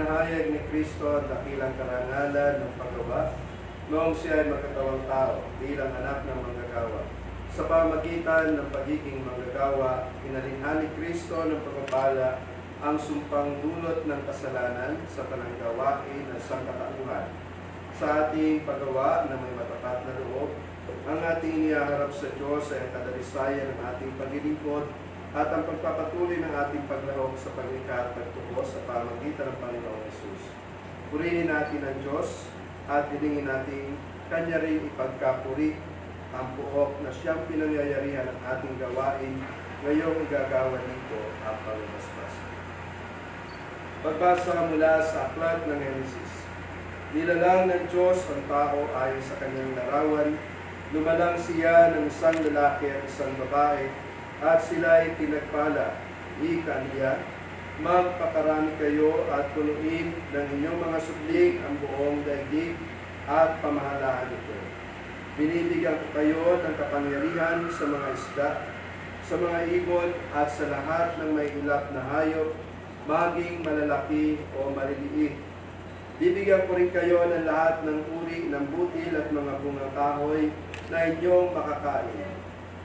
Ipinahayag ni Kristo ang dakilang karangalan ng paggawa noong siya ay magkatawang tao bilang anak ng manggagawa. Sa pamagitan ng pagiging manggagawa, inalinhan ni Kristo ng pagpapala ang sumpang dulot ng kasalanan sa pananggawain ng sangkatauhan. Sa ating paggawa na may matapat na loob, ang ating inihaharap sa Diyos ay ang kadalisayan ng ating paglilingkod at ang pagpapatuloy ng ating paglahok sa paglikha at pagtuko sa pamagitan ng Panginoong Hesus. Purihin natin ang Diyos at hilingin natin Kanya rin ipagkapuri ang buhok na siyang pinangyayarihan ng ating gawain ngayong igagawa nito ang pagmasmas. Pagbasa mula sa aklat ng Henesis. Nilalang ng Diyos ang tao ayon sa kanyang larawan. Lumalang siya ng isang lalaki at isang babae, at sila ay pinagpala. Ika niya, magpakarami kayo at punuin ng inyong mga subling ang buong daigdig at pamahalaan ito. Binibigyan ko kayo ng kapangyarihan sa mga isda, sa mga ibon at sa lahat ng may ilap na hayop, maging malalaki o maliliit. Bibigyan ko rin kayo ng lahat ng uri ng butil at mga bungang kahoy na inyong makakain.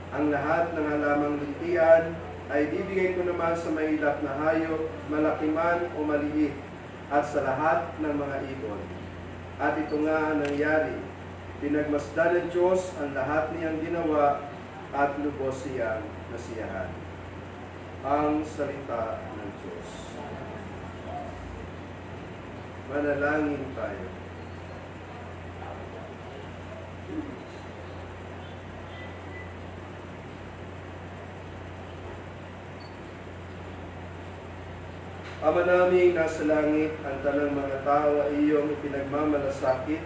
Ang lahat ng halamang lintian ay bibigay ko naman sa may ilap na hayop, malaki man o maliit, at sa lahat ng mga ibon. At ito nga ang nangyari. Pinagmasdan ng Diyos ang lahat niyang ginawa at lubos siyang nasiyahan. Ang salita ng Diyos. Manalangin tayo. Ama naming nasa langit, ang tanang mga tao ay iyong ipinagmamalasakit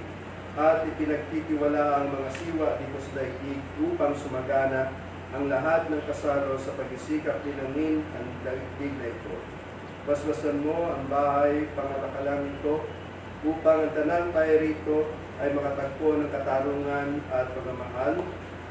at ipinagtitiwala ang mga siwa dito sa daigdig upang sumagana ang lahat ng kasalo sa pagsisikap dinangin ang daigdig na ito. Basbasan mo ang bahay pangalakalang ito upang ang tanang tayo rito ay makatagpo ng katarungan at pagmamahal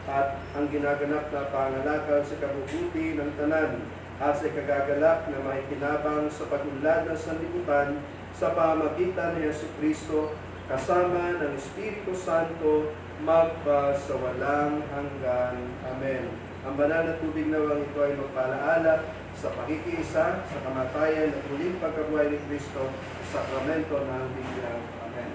at ang ginaganap na pangalakal sa kabubuti ng tanan at sa kagagalak na makikinabang sa pag-unlad ng sanlibutan sa pamagitan ni Jesucristo kasama ng Espiritu Santo magpasawalang hanggan. Amen. Ang banal na tubig nawang ito ay magpalaala sa pakikiisa, sa kamatayan at muling pagkabuhay ni Kristo sa sakramento ng Biglang. Amen.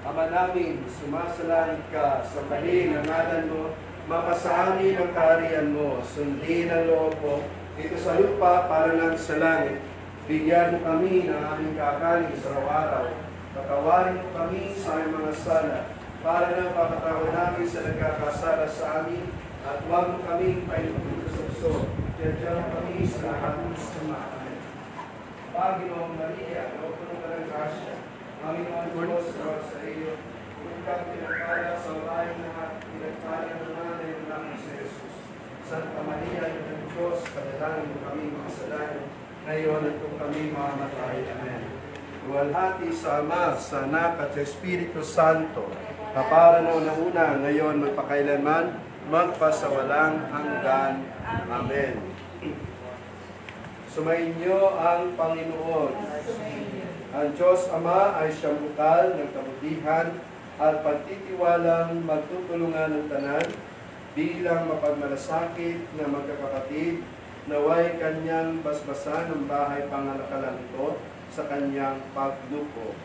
Ama namin, sumasalangit ka, sambahin ang ngalan mo, mapasaamin ang kaharian mo, sundin ang loob mo, dito sa lupa para lang sa langit. Bigyan mo kami ng aming kakanin sa araw-araw. Patawarin mo kami sa aming mga sala, para nang papatawad namin sa nagkakasala sa amin, at huwag mo kaming painuputo sa puso. Diyan kami sa lahat ng sama. Panginoong Maria, puno ka ng grasya. Panginoon Diyos, tawag sa iyo. Ikaw pinagpala sa bayan lahat, pinagpala ng nanay ng anak sa Jesus. Santa Maria, ng Diyos, padalangin mo kami mga kasalanan, ngayon at kung kami mamamatay. Amen. Luwalhati sa Ama, sa Anak at sa Espiritu Santo, kapara noon na una, ngayon magpakailanman, magpasawalang hanggan. Amen. Sumainyo ang Panginoon. Ang Diyos Ama ay siyang bukal ng kabutihan at pagtitiwalang magtutulungan ng tanan bilang mapagmalasakit na magkakapatid, naway kanyang basbasan ng bahay pangalakalan ito sa kanyang pagduko.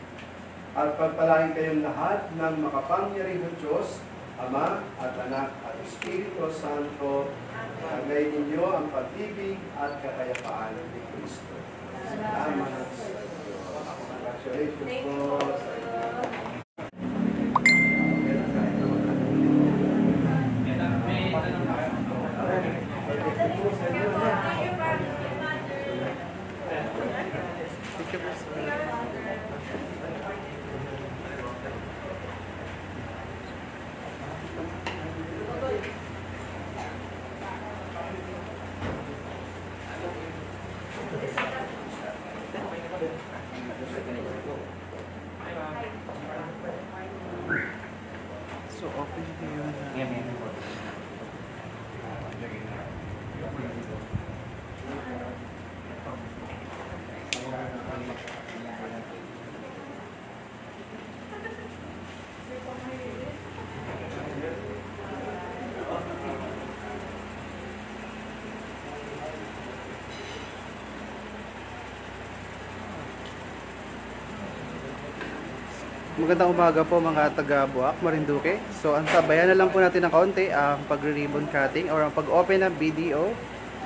At pagpalain kayong lahat ng makapangyarihang Diyos, Ama at Anak at Espiritu Santo, tagay ninyo ang pag-ibig at kakayapaan ni Kristo. Salamat sa Diyos. Congratulations po sa inyo. So, open kayo na. Magandang umaga po mga taga Buwak, Marinduque. So antabayan na lang po natin ng kaunti ang pagre-ribbon cutting or ang pag-open ng BDO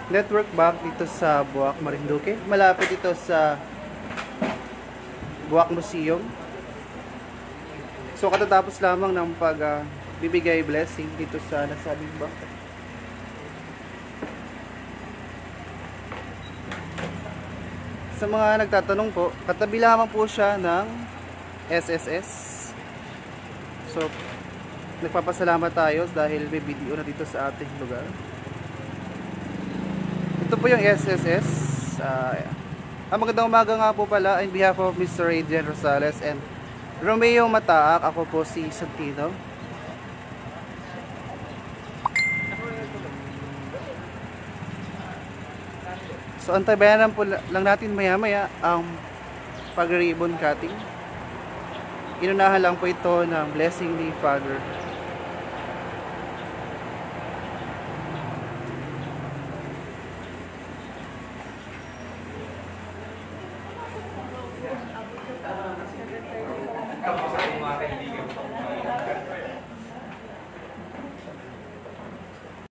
Network Bank dito sa Buwak, Marinduque. Malapit ito sa Buwak Museum. So katatapos lamang ng pagbibigay blessing dito sa nasabing bank. Sa mga nagtatanong po, katabi lamang po siya ng SSS. So, nagpapasalamat tayo dahil may video na dito sa ating lugar. Ito po yung SSS. Magandang umaga nga po pala in behalf of Mr. Adrian Rosales and Romeo Mataak. Ako po si Santino. So, antabayanan po lang natin maya-maya ang pag-ribbon cutting. Inunahan lang po ito ng blessing ni Father